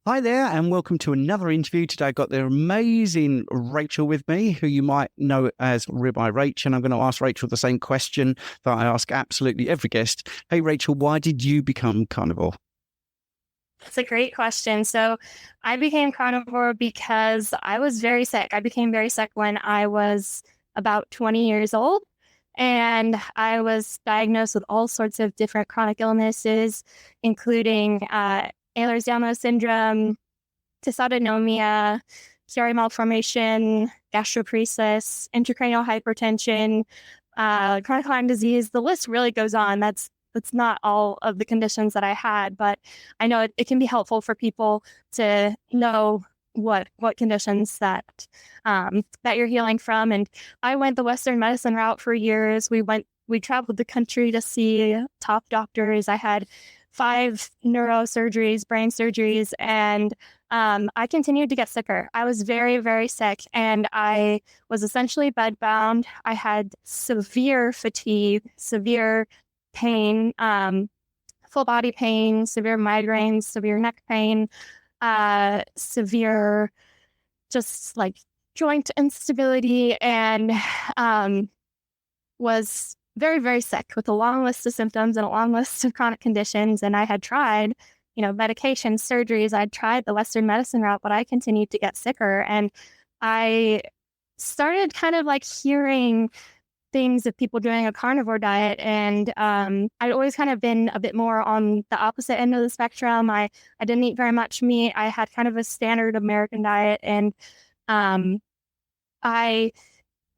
Hi there, and welcome to another interview. Today, I've got the amazing Rachel with me, who you might know as Ribeye Rachel. And I'm going to ask Rachel the same question that I ask absolutely every guest. Hey, Rachel, why did you become carnivore? That's a great question. So I became carnivore because I was very sick. I became very sick when I was about 20 years old. And I was diagnosed with all sorts of different chronic illnesses, including Ehlers-Danlos syndrome, dysautonomia, Chiari malformation, gastroparesis, intracranial hypertension, chronic Lyme disease. The list really goes on. That's not all of the conditions that I had, but I know it can be helpful for people to know what conditions that you're healing from. And I went the Western medicine route for years. We traveled the country to see top doctors. I had 5 neurosurgeries, brain surgeries, and I continued to get sicker. I was very, very sick, and I was essentially bedbound. I had severe fatigue, severe pain, full body pain, severe migraines, severe neck pain, severe just like joint instability, and um, was very, very sick with a long list of symptoms and a long list of chronic conditions. And I had tried, medication, surgeries. I'd tried the Western medicine route, but I continued to get sicker. And I started kind of like hearing things of people doing a carnivore diet. And I'd always kind of been a bit more on the opposite end of the spectrum. I didn't eat very much meat. I had kind of a standard American diet. And um, I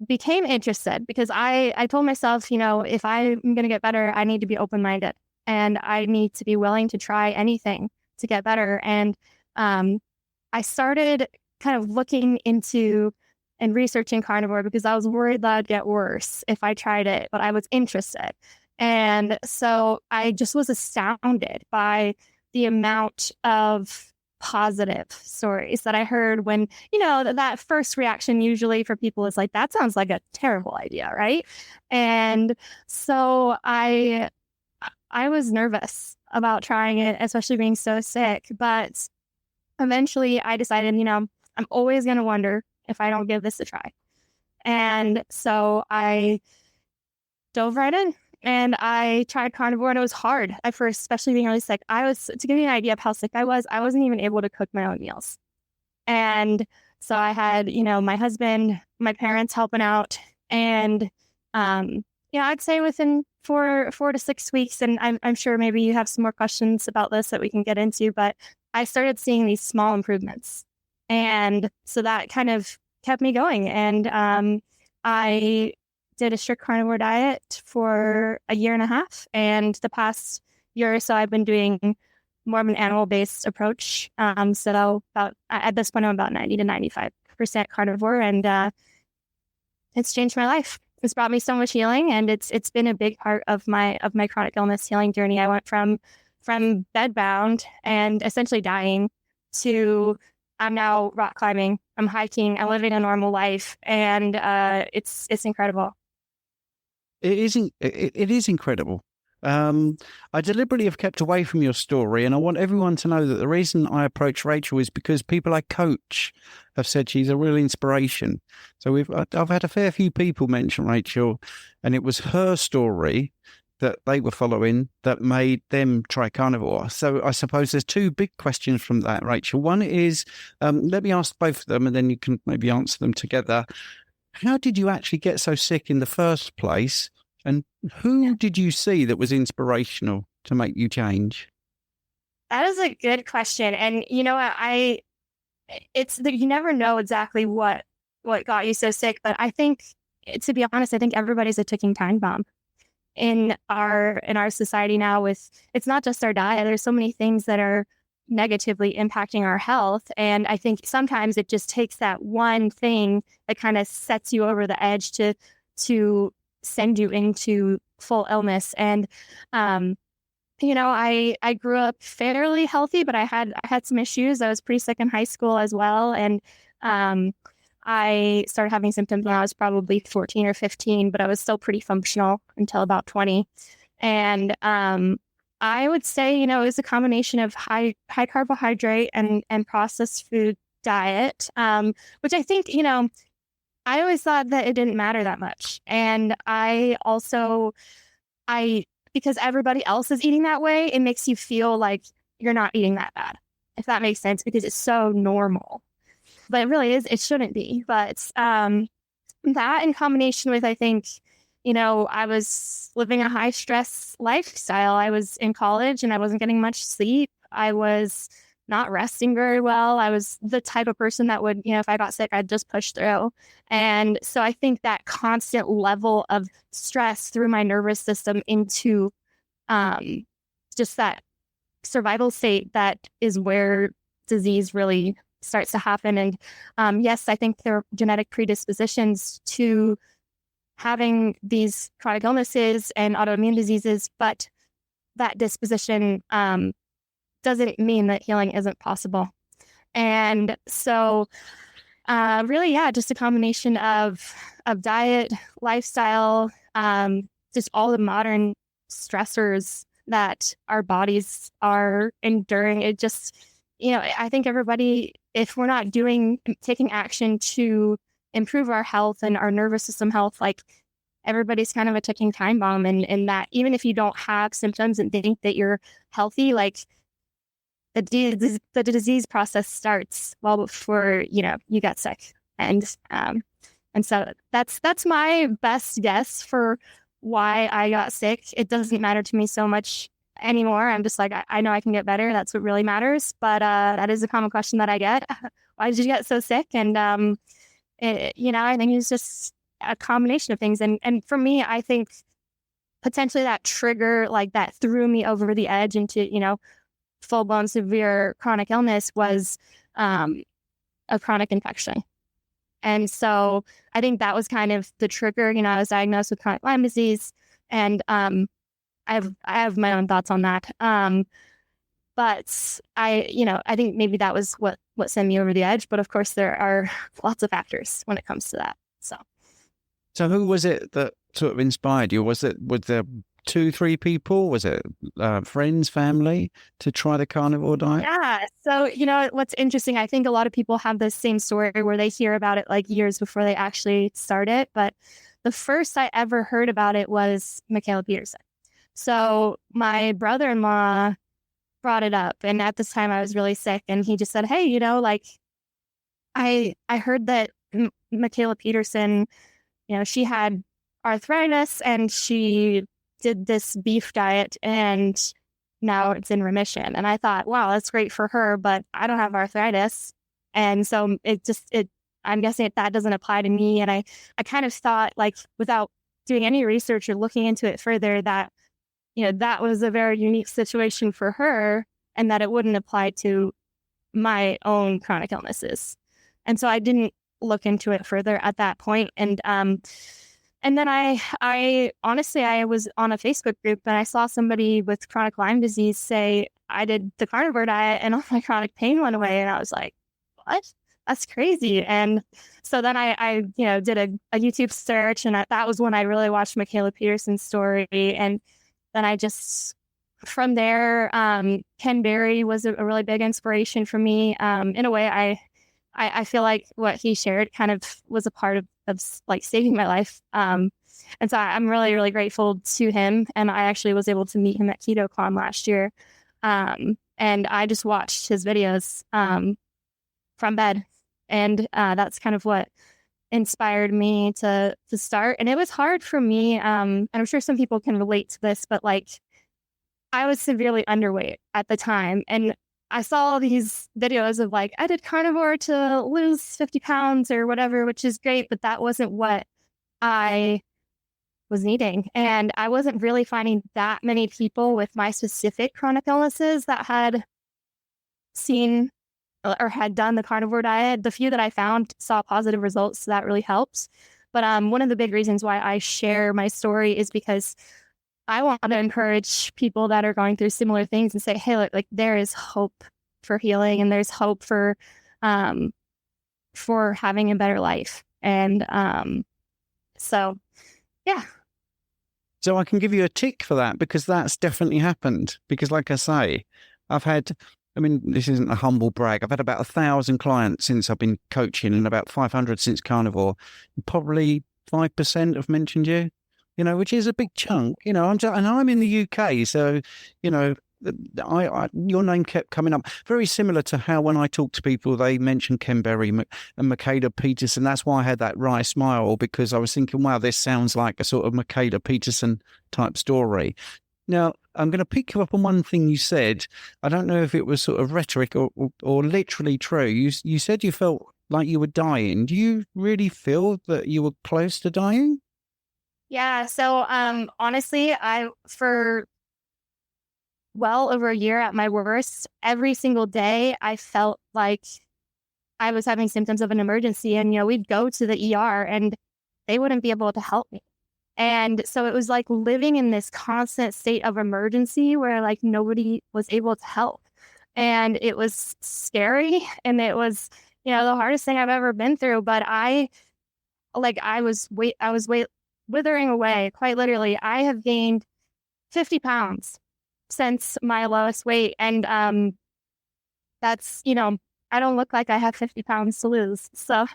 became interested because I told myself, if I'm going to get better, I need to be open-minded and I need to be willing to try anything to get better. And I started kind of looking into and researching carnivore because I was worried that I'd get worse if I tried it, but I was interested. And so I just was astounded by the amount of positive stories that I heard when, that first reaction usually for people is like, that sounds like a terrible idea, right? And so I was nervous about trying it, especially being so sick. But eventually I decided, I'm always going to wonder if I don't give this a try. And so I dove right in and I tried carnivore, and it was hard at first, especially being really sick. To give you an idea of how sick I wasn't even able to cook my own meals. And so I had, my husband, my parents helping out. And, I'd say within 4 to 6 weeks, and I'm sure maybe you have some more questions about this that we can get into, but I started seeing these small improvements. And so that kind of kept me going. And I did a strict carnivore diet for a year and a half. And the past year or so, I've been doing more of an animal-based approach. So about at this point, I'm about 90 to 95% carnivore, and it's changed my life. It's brought me so much healing, and it's been a big part of my chronic illness healing journey. I went from bedbound and essentially dying to I'm now rock climbing, I'm hiking, I'm living a normal life, and it's incredible. It is incredible. I deliberately have kept away from your story, and I want everyone to know that the reason I approach Rachel is because people I coach have said she's a real inspiration. So I've had a fair few people mention Rachel, and it was her story that they were following that made them try carnivore. So I suppose there's two big questions from that, Rachel. One is, let me ask both of them, and then you can maybe answer them together. How did you actually get so sick in the first place? And who did you see that was inspirational to make you change? That is a good question. And it's that you never know exactly what got you so sick, but I think, to be honest, I think everybody's a ticking time bomb in our society now. With it's not just our diet, there's so many things that are negatively impacting our health, and I think sometimes it just takes that one thing that kind of sets you over the edge to send you into full illness. And I grew up fairly healthy, but I had some issues. I was pretty sick in high school as well, and I started having symptoms when I was probably 14 or 15, but I was still pretty functional until about 20. And I would say, it was a combination of high carbohydrate and processed food diet, which I think, I always thought that it didn't matter that much. And I because everybody else is eating that way, it makes you feel like you're not eating that bad, if that makes sense, because it's so normal. But it really is, it shouldn't be. But that in combination with, I think, I was living a high stress lifestyle. I was in college and I wasn't getting much sleep. I was not resting very well. I was the type of person that would, if I got sick, I'd just push through. And so I think that constant level of stress through my nervous system into just that survival state, that is where disease really starts to happen. And yes, I think there are genetic predispositions to having these chronic illnesses and autoimmune diseases, but that disposition doesn't mean that healing isn't possible. And so really, yeah, just a combination of diet, lifestyle, just all the modern stressors that our bodies are enduring. It just, I think everybody, if we're not taking action to improve our health and our nervous system health, like everybody's kind of a ticking time bomb. And that even if you don't have symptoms and think that you're healthy, like the disease process starts well before, you get sick. And so that's my best guess for why I got sick. It doesn't matter to me so much anymore. I'm just like, I know I can get better. That's what really matters. But that is a common question that I get. Why did you get so sick? And I think it's just a combination of things. And for me, I think potentially that trigger, like that threw me over the edge into, full-blown severe chronic illness was a chronic infection. And so I think that was kind of the trigger. I was diagnosed with chronic Lyme disease, and I have my own thoughts on that. But I think maybe that was what sent me over the edge. But of course, there are lots of factors when it comes to that. So who was it that sort of inspired you? Was there 2-3 people? Was it friends, family to try the carnivore diet? Yeah. So, what's interesting, I think a lot of people have this same story where they hear about it like years before they actually start it. But the first I ever heard about it was Michaela Peterson. So my brother-in-law brought it up. And at this time I was really sick. And he just said, hey, like I heard that Michaela Peterson, she had arthritis and she did this beef diet and now it's in remission. And I thought, wow, that's great for her, but I don't have arthritis. And so I'm guessing that doesn't apply to me. And I kind of thought, like, without doing any research or looking into it further, that, that was a very unique situation for her and that it wouldn't apply to my own chronic illnesses. And so I didn't look into it further at that point. And then I honestly, I was on a Facebook group and I saw somebody with chronic Lyme disease say, I did the carnivore diet and all my chronic pain went away. And I was like, what? That's crazy. And so then I did a YouTube search, and that was when I really watched Michaela Peterson's story. And then I just, from there, Ken Berry was a really big inspiration for me. In a way, I feel like what he shared kind of was a part of like saving my life. And so I'm really, really grateful to him. And I actually was able to meet him at KetoCon last year. And I just watched his videos from bed. And that's kind of what inspired me to start. And it was hard for me. And I'm sure some people can relate to this, but like I was severely underweight at the time. And I saw all these videos of like, I did carnivore to lose 50 pounds or whatever, which is great, but that wasn't what I was needing. And I wasn't really finding that many people with my specific chronic illnesses that had seen or had done the carnivore diet. The few that I found saw positive results, so that really helps. But one of the big reasons why I share my story is because I want to encourage people that are going through similar things and say, hey, look, like there is hope for healing and there's hope for having a better life. And so, yeah. So I can give you a tick for that because that's definitely happened. Because like I say, this isn't a humble brag. I've had about 1,000 clients since I've been coaching and about 500 since Carnivore. Probably 5% have mentioned you, which is a big chunk. I'm in the UK. So, your name kept coming up. Very similar to how when I talk to people, they mention Ken Berry and Makeda Peterson. That's why I had that wry smile, because I was thinking, wow, this sounds like a sort of Makeda Peterson type story. Now, I'm going to pick you up on one thing you said. I don't know if it was sort of rhetoric or literally true. You said you felt like you were dying. Do you really feel that you were close to dying? Yeah. So honestly, for well over a year at my worst, every single day I felt like I was having symptoms of an emergency. And, we'd go to the ER and they wouldn't be able to help me. And so it was like living in this constant state of emergency where like nobody was able to help. And it was scary. And it was, the hardest thing I've ever been through. But I was withering away, quite literally. I have gained 50 pounds since my lowest weight. And that's, I don't look like I have 50 pounds to lose. So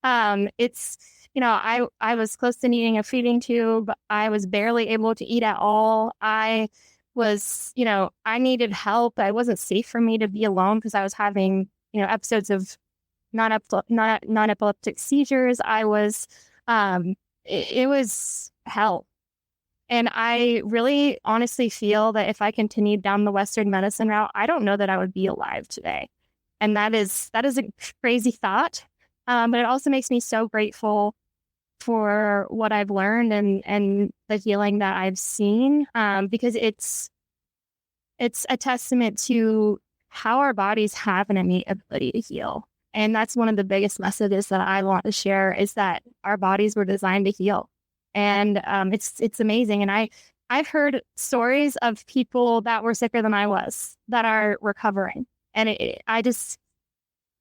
it's, I was close to needing a feeding tube. I was barely able to eat at all. I was, I needed help. It wasn't safe for me to be alone because I was having, episodes of non-epileptic seizures. I was, it was hell. And I really honestly feel that if I continued down the Western medicine route, I don't know that I would be alive today. And that is a crazy thought. But it also makes me so grateful for what I've learned and the healing that I've seen, because it's a testament to how our bodies have an innate ability to heal. And that's one of the biggest messages that I want to share, is that our bodies were designed to heal. And it's amazing. And I've heard stories of people that were sicker than I was that are recovering. And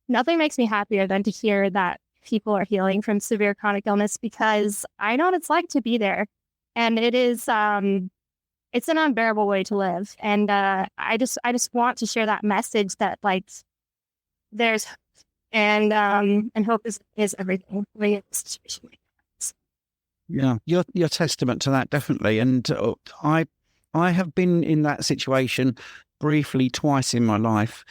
nothing makes me happier than to hear that people are healing from severe chronic illness, because I know what it's like to be there. And it is, it's an unbearable way to live. And I just want to share that message that like there's, and hope is everything. Yeah, you're testament to that, definitely. And I have been in that situation briefly twice in my life,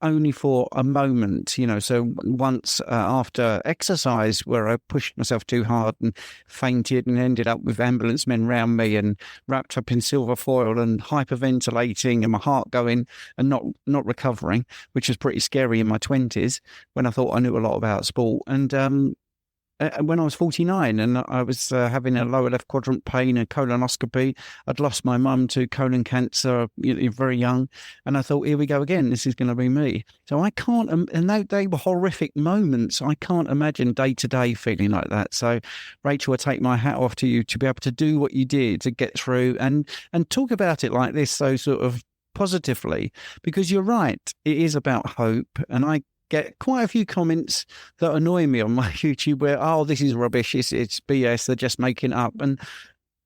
only for a moment, So once after exercise, where I pushed myself too hard and fainted and ended up with ambulance men round me and wrapped up in silver foil and hyperventilating and my heart going and not recovering, which was pretty scary in my 20s when I thought I knew a lot about sport. And when I was 49 and I was having a lower left quadrant pain and colonoscopy. I'd lost my mum to colon cancer very young. And I thought, here we go again. This is going to be me. So I can't, and they were horrific moments. I can't imagine day to day feeling like that. So Rachel, I take my hat off to you to be able to do what you did to get through and talk about it like this. So sort of positively, because you're right. It is about hope. And I get quite a few comments that annoy me on my YouTube where, oh, this is rubbish, it's BS, they're just making up. And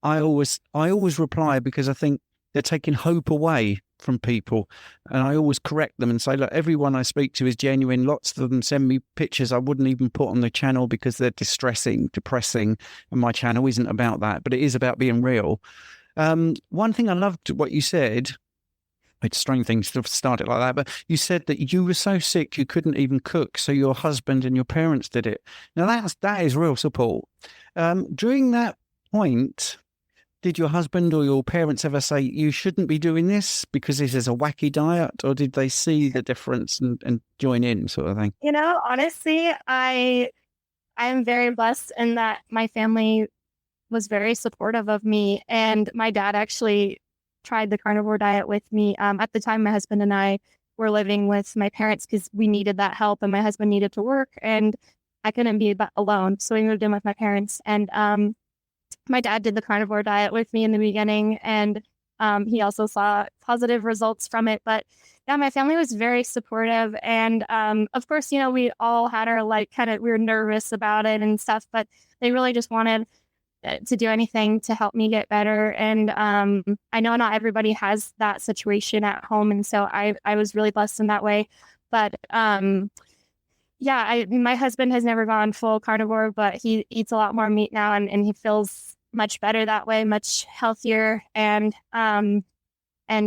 I always reply, because I think they're taking hope away from people. And I always correct them and say, look, everyone I speak to is genuine. Lots of them send me pictures I wouldn't even put on the channel because they're distressing, depressing. And my channel isn't about that, but it is about being real. One thing I loved what you said, it's a strange thing to start it like that, but you said that you were so sick you couldn't even cook, so your husband and your parents did it. Now that is real support. During that point, did your husband or your parents ever say you shouldn't be doing this because this is a wacky diet, or did they see the difference and join in, sort of thing? Honestly, I am very blessed in that my family was very supportive of me, and my dad actually tried the carnivore diet with me. At the time, my husband and I were living with my parents because we needed that help, and my husband needed to work, and I couldn't be alone. So we moved in with my parents, and my dad did the carnivore diet with me in the beginning, and he also saw positive results from it. But yeah, my family was very supportive, and of course, we all had our we were nervous about it and stuff, but they really just wanted to do anything to help me get better. And I know not everybody has that situation at home. And so I was really blessed in that way. But my husband has never gone full carnivore, but he eats a lot more meat now, and he feels much better that way, much healthier. And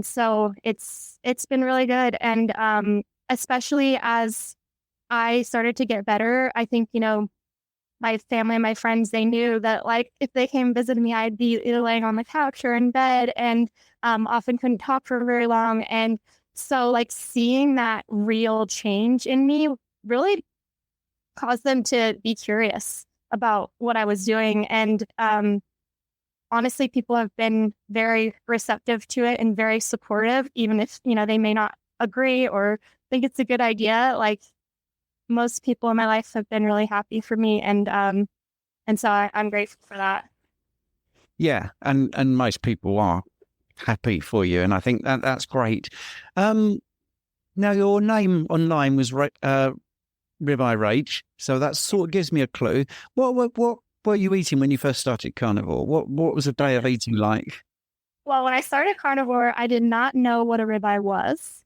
so it's been really good. And especially as I started to get better, I think, my family and my friends, they knew that like if they came visit me, I'd be either laying on the couch or in bed, and often couldn't talk for very long. And so like seeing that real change in me really caused them to be curious about what I was doing. And honestly, people have been very receptive to it and very supportive, even if, they may not agree or think it's a good idea. Like most people in my life have been really happy for me. And so I'm grateful for that. Yeah. And most people are happy for you. And I think that's great. Now your name online was Ribeye Rach. So that sort of gives me a clue. What were you eating when you first started carnivore? What was a day of eating like? Well, when I started carnivore, I did not know what a ribeye was.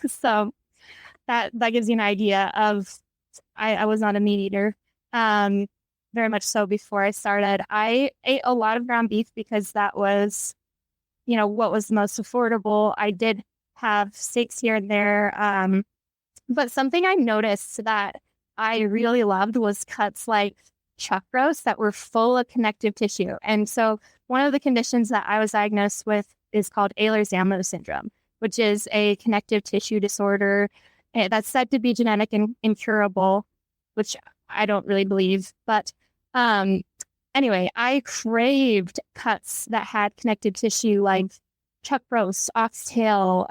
So that gives you an idea of I was not a meat eater. Very much so before I started. I ate a lot of ground beef because that was, what was the most affordable. I did have steaks here and there. But something I noticed that I really loved was cuts like chuck roast that were full of connective tissue. And so one of the conditions that I was diagnosed with is called Ehlers-Danlos syndrome, which is a connective tissue disorder that's said to be genetic and incurable, which I don't really believe. But anyway, I craved cuts that had connective tissue like chuck roast, oxtail,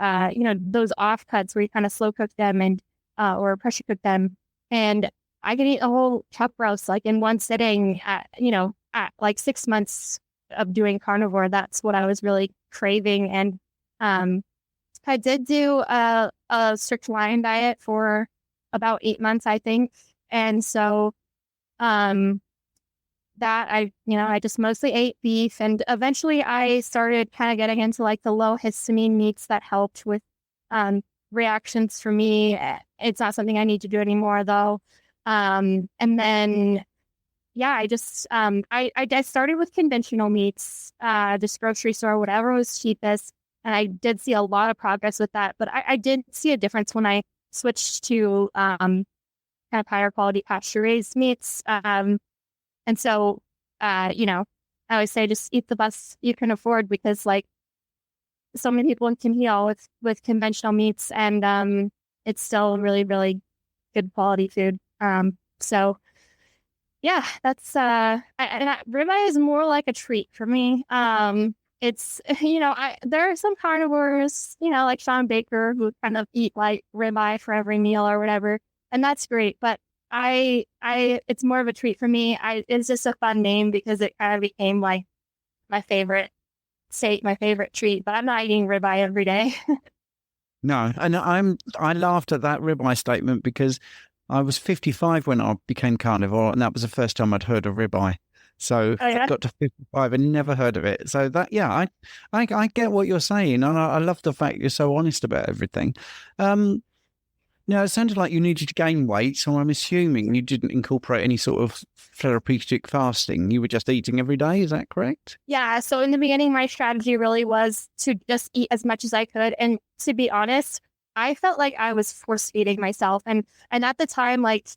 those off cuts where you kind of slow cook them and or pressure cook them. And I could eat a whole chuck roast like in one sitting at like 6 months of doing carnivore. That's what I was really craving. And I did do a strict lion diet for about 8 months, I think. And so that I just mostly ate beef, and eventually I started kind of getting into like the low histamine meats that helped with reactions for me. It's not something I need to do anymore though. And then I just I started with conventional meats, just grocery store, whatever was cheapest. And I did see a lot of progress with that, but I did see a difference when I switched to kind of higher quality pasture raised meats. And so, I always say just eat the best you can afford, because like so many people can heal with conventional meats, and it's still really, really good quality food. So yeah, that's ribeye is more like a treat for me. It's there are some carnivores, like Sean Baker, who kind of eat like ribeye for every meal or whatever, and that's great. But I it's more of a treat for me. It's just a fun name because it kind of became like my favorite steak, my favorite treat. But I'm not eating ribeye every day. No, and I laughed at that ribeye statement because I was 55 when I became carnivore, and that was the first time I'd heard of ribeye. So Oh I yeah. got to 55 and never heard of it. So that, yeah, I get what you're saying, and I love the fact you're so honest about everything. Now, it sounded like you needed to gain weight, so I'm assuming you didn't incorporate any sort of therapeutic fasting. You were just eating every day. Is that correct? Yeah. So in the beginning, my strategy really was to just eat as much as I could. And to be honest, I felt like I was force feeding myself. And at the time, like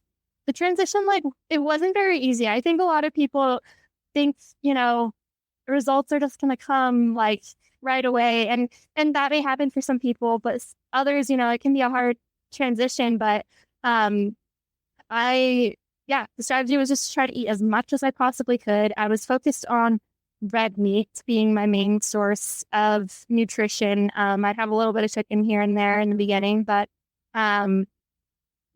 the transition, like it wasn't very easy. I think a lot of people think, results are just going to come like right away. And that may happen for some people, but others, it can be a hard transition. But the strategy was just to try to eat as much as I possibly could. I was focused on red meat being my main source of nutrition. I'd have a little bit of chicken here and there in the beginning, but sometimes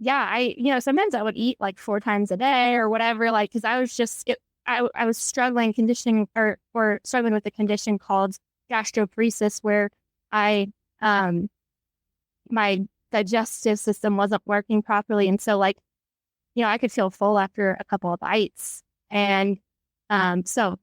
I would eat like 4 times a day or whatever, like, because I was just, I was struggling conditioning or struggling with a condition called gastroparesis, where my digestive system wasn't working properly. And so like, I could feel full after a couple of bites. And So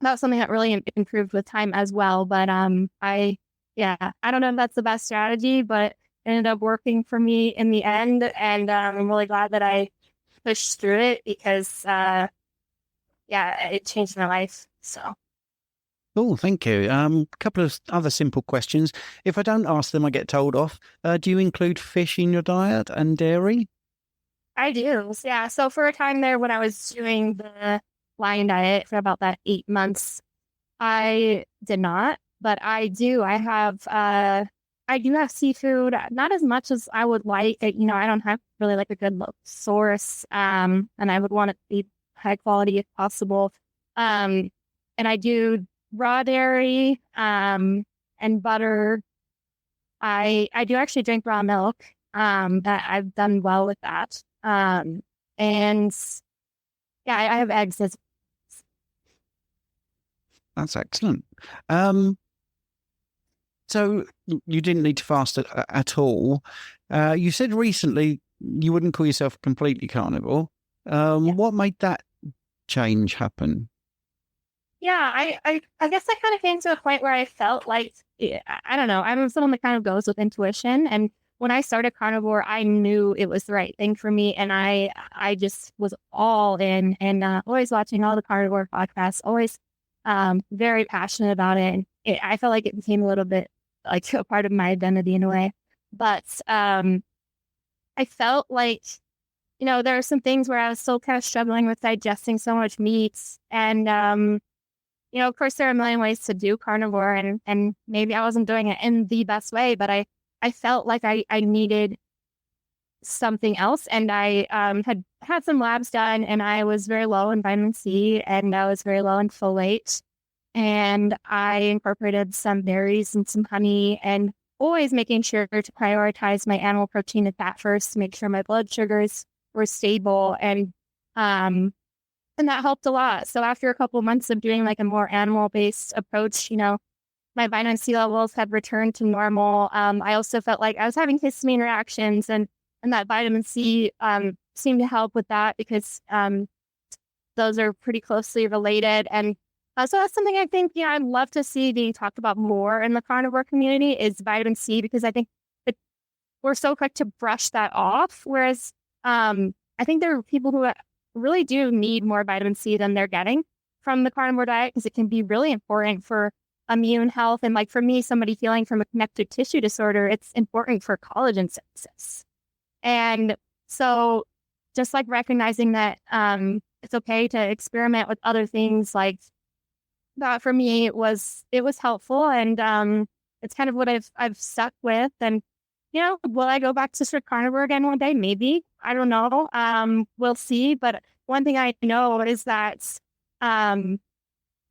that was something that really improved with time as well. But I don't know if that's the best strategy, but it ended up working for me in the end. And I'm really glad that I pushed through it because, it changed my life. So. Oh, thank you. A couple of other simple questions. If I don't ask them, I get told off. Do you include fish in your diet and dairy? I do. Yeah. So for a time there when I was doing the lion diet for about that 8 months, I did not, but I do. I do have seafood, not as much as I would like. I don't have really like a good source. And I would want it to be high quality if possible. And I do raw dairy, and butter. I do actually drink raw milk. That I've done well with that. And I have eggs as. That's excellent. So you didn't need to fast at all. You said recently you wouldn't call yourself completely carnivore. What made that change happen? Yeah, I guess I kind of came to a point where I felt like, I don't know, I'm someone that kind of goes with intuition. And when I started carnivore, I knew it was the right thing for me. And I just was all in and always watching all the carnivore podcasts, always very passionate about it. And I felt like it became a little bit like a part of my identity in a way. But I felt like, there are some things where I was still kind of struggling with digesting so much meat. And of course, there are a million ways to do carnivore, and maybe I wasn't doing it in the best way, but I felt like I needed something else. And I had some labs done, and I was very low in vitamin C, and I was very low in folate. And I incorporated some berries and some honey, and always making sure to prioritize my animal protein and fat first to make sure my blood sugars were stable. And that helped a lot. So after a couple of months of doing like a more animal-based approach, my vitamin C levels had returned to normal. I also felt like I was having histamine reactions, and that vitamin C seemed to help with that because those are pretty closely related. And so that's something I think, I'd love to see being talked about more in the carnivore community is vitamin C, because I think that we're so quick to brush that off. Whereas I think there are people who really do need more vitamin C than they're getting from the carnivore diet, because it can be really important for immune health. And like for me, somebody healing from a connective tissue disorder, it's important for collagen synthesis. And so just like recognizing that it's okay to experiment with other things, like that for me, it was helpful. And it's kind of what I've stuck with. And will I go back to strict carnivore again one day? Maybe. I don't know. We'll see. But one thing I know is that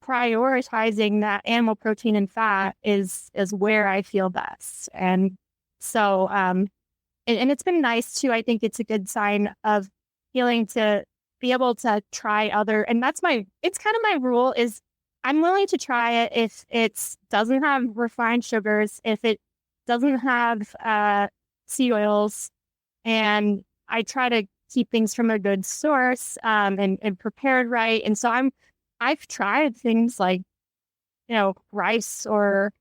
prioritizing that animal protein and fat is where I feel best. And so, and it's been nice too. I think it's a good sign of healing to be able to try other, and it's kind of my rule is I'm willing to try it if it doesn't have refined sugars, if it doesn't have seed oils, and I try to keep things from a good source and prepared right. And so I've tried things like rice or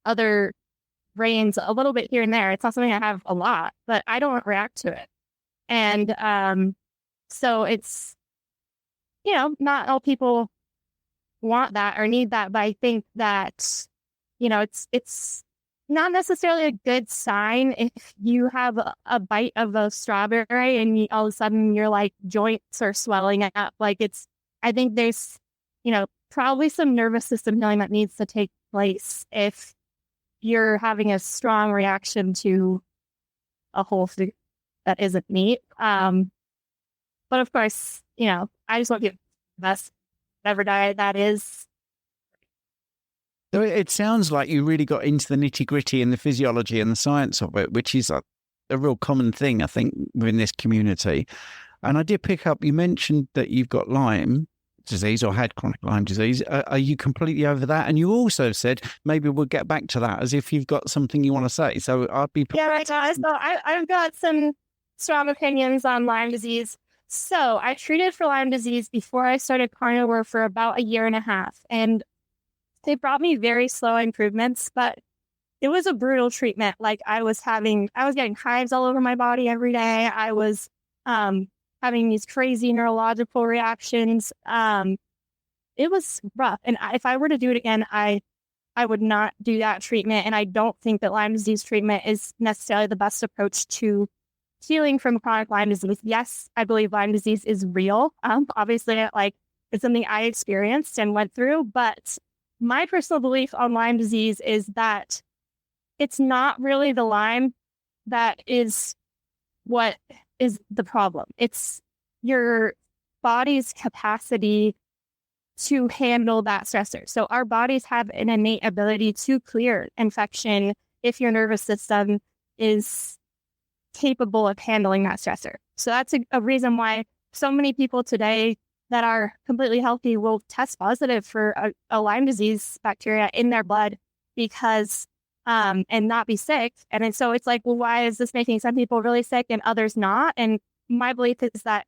other grains a little bit here and there. It's not something I have a lot, but I don't react to it. And so it's not all people want that or need that, but I think that it's not necessarily a good sign if you have a bite of a strawberry and all of a sudden your like joints are swelling up. I think there's, probably some nervous system healing that needs to take place if you're having a strong reaction to a whole food that isn't meat. But of course, I just want to give the best whatever diet that is. So it sounds like you really got into the nitty gritty and the physiology and the science of it, which is a real common thing, I think, within this community. And I did pick up, you mentioned that you've got Lyme disease or had chronic Lyme disease. Are you completely over that? And you also said, maybe we'll get back to that as if you've got something you want to say. So I'd be... Yeah, right. So I've got some strong opinions on Lyme disease. So I treated for Lyme disease before I started carnivore for about a year and a half. And they brought me very slow improvements, but it was a brutal treatment. Like I was getting hives all over my body every day. I was having these crazy neurological reactions. It was rough. And if I were to do it again, I would not do that treatment. And I don't think that Lyme disease treatment is necessarily the best approach to healing from chronic Lyme disease. Yes, I believe Lyme disease is real. Obviously, it's something I experienced and went through. But my personal belief on Lyme disease is that it's not really the Lyme that is what is the problem. It's your body's capacity to handle that stressor. So our bodies have an innate ability to clear infection if your nervous system is capable of handling that stressor. So that's a reason why so many people today that are completely healthy will test positive for a Lyme disease bacteria in their blood because and not be sick. And then, so it's like, well, why is this making some people really sick and others not? And my belief is that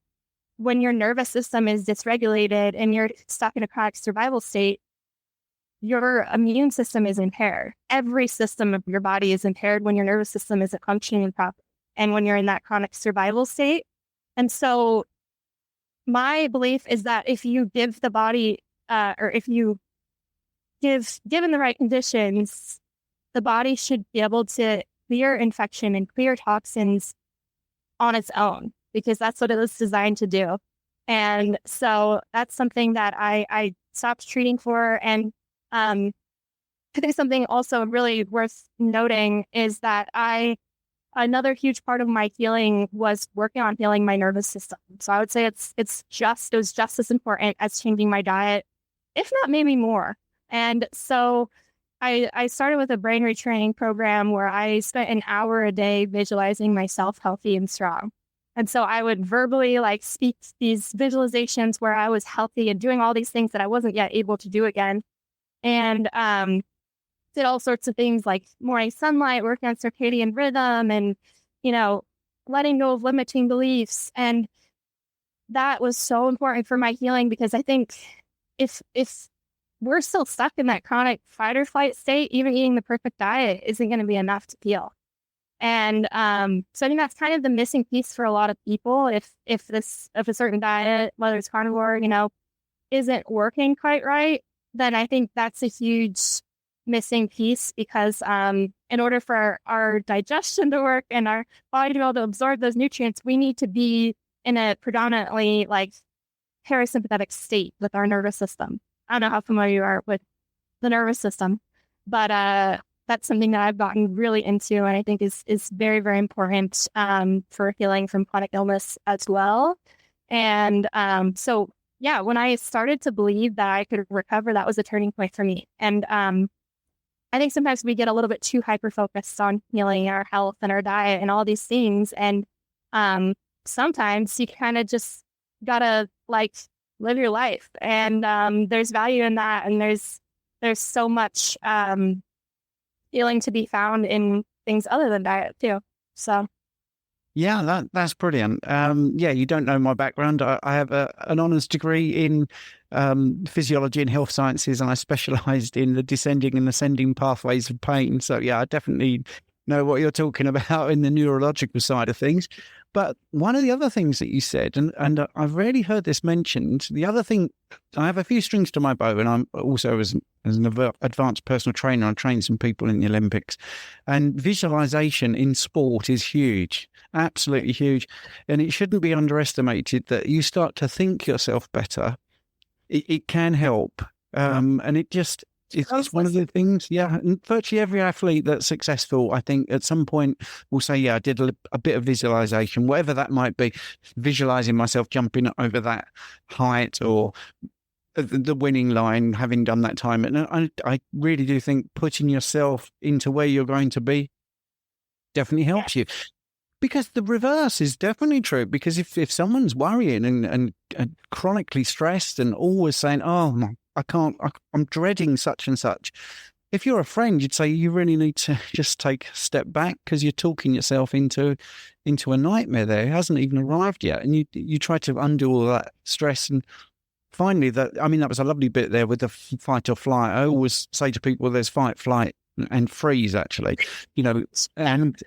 when your nervous system is dysregulated and you're stuck in a chronic survival state, your immune system is impaired. Every system of your body is impaired when your nervous system isn't functioning properly and when you're in that chronic survival state. And so my belief is that if you give the body, or if you given the right conditions, the body should be able to clear infection and clear toxins on its own, because that's what it was designed to do. And so that's something that I stopped treating for. And I think something also really worth noting is that another huge part of my healing was working on healing my nervous system. So I would say it was just as important as changing my diet, if not maybe more. And so I started with a brain retraining program where I spent an hour a day visualizing myself healthy and strong. And so I would verbally speak these visualizations where I was healthy and doing all these things that I wasn't yet able to do again. And did all sorts of things like morning sunlight, working on circadian rhythm, and, letting go of limiting beliefs. And that was so important for my healing, because I think if we're still stuck in that chronic fight or flight state, even eating the perfect diet isn't going to be enough to heal. And so I think that's kind of the missing piece for a lot of people. If a certain diet, whether it's carnivore, isn't working quite right, then I think that's a huge missing piece, because in order for our digestion to work and our body to be able to absorb those nutrients, we need to be in a predominantly parasympathetic state with our nervous system. I don't know how familiar you are with the nervous system, but that's something that I've gotten really into, and I think is very, very important for healing from chronic illness as well. And so, yeah, when I started to believe that I could recover, that was a turning point for me. And I think sometimes we get a little bit too hyper-focused on healing our health and our diet and all these things. And sometimes you kind of just gotta live your life. And there's value in that. And there's so much healing to be found in things other than diet too. So. Yeah, that's brilliant. You don't know my background. I have an honours degree in physiology and health sciences, and I specialised in the descending and ascending pathways of pain. So yeah, I definitely know what you're talking about in the neurological side of things. But one of the other things that you said, and I've rarely heard this mentioned, the other thing, I have a few strings to my bow, and I'm also as an advanced personal trainer, I train some people in the Olympics, and visualization in sport is huge, absolutely huge. And it shouldn't be underestimated that you start to think yourself better. It can help. And it's one of the things, yeah. And virtually every athlete that's successful, I think at some point will say, yeah, I did a bit of visualization, whatever that might be, visualizing myself jumping over that height or the winning line, having done that time. And I really do think putting yourself into where you're going to be definitely helps you. Because the reverse is definitely true. Because if someone's worrying and chronically stressed and always saying, oh, I'm dreading such and such, if you're a friend, you'd say you really need to just take a step back because you're talking yourself into a nightmare there. It hasn't even arrived yet. And you try to undo all that stress. And finally, that was a lovely bit there with the fight or flight. I always say to people, there's fight, flight, and freeze, actually, and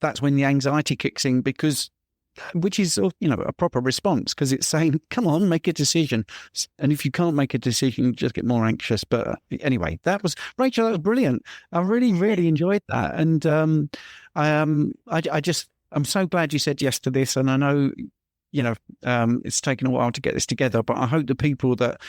that's when the anxiety kicks in, which is, a proper response, because it's saying, come on, make a decision. And if you can't make a decision, you just get more anxious. But anyway, Rachel, that was brilliant. I really, really enjoyed that. And I'm so glad you said yes to this. And I know, it's taken a while to get this together, but I hope the people that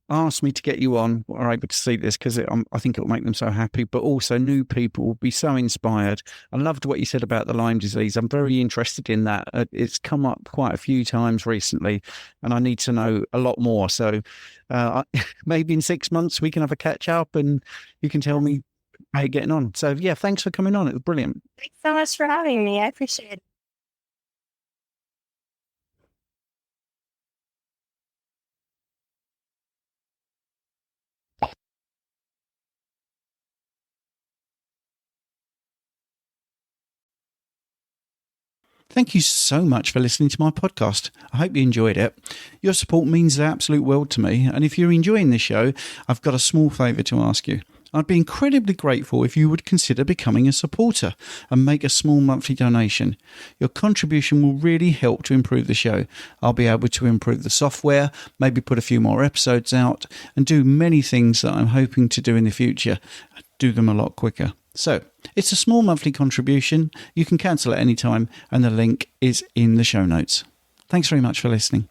asked me to get you on are able to see this, because I think it'll make them so happy, but also new people will be so inspired. I loved what you said about the Lyme disease. I'm very interested in that. It's come up quite a few times recently, and I need to know a lot more. So maybe in 6 months we can have a catch up and you can tell me how you're getting on. So yeah, thanks for coming on. It was brilliant. Thanks so much for having me. I appreciate it. Thank you so much for listening to my podcast. I hope you enjoyed it. Your support means the absolute world to me. And if you're enjoying this show, I've got a small favour to ask you. I'd be incredibly grateful if you would consider becoming a supporter and make a small monthly donation. Your contribution will really help to improve the show. I'll be able to improve the software, maybe put a few more episodes out, and do many things that I'm hoping to do in the future. Do them a lot quicker. So, it's a small monthly contribution. You can cancel at any time, and the link is in the show notes. Thanks very much for listening.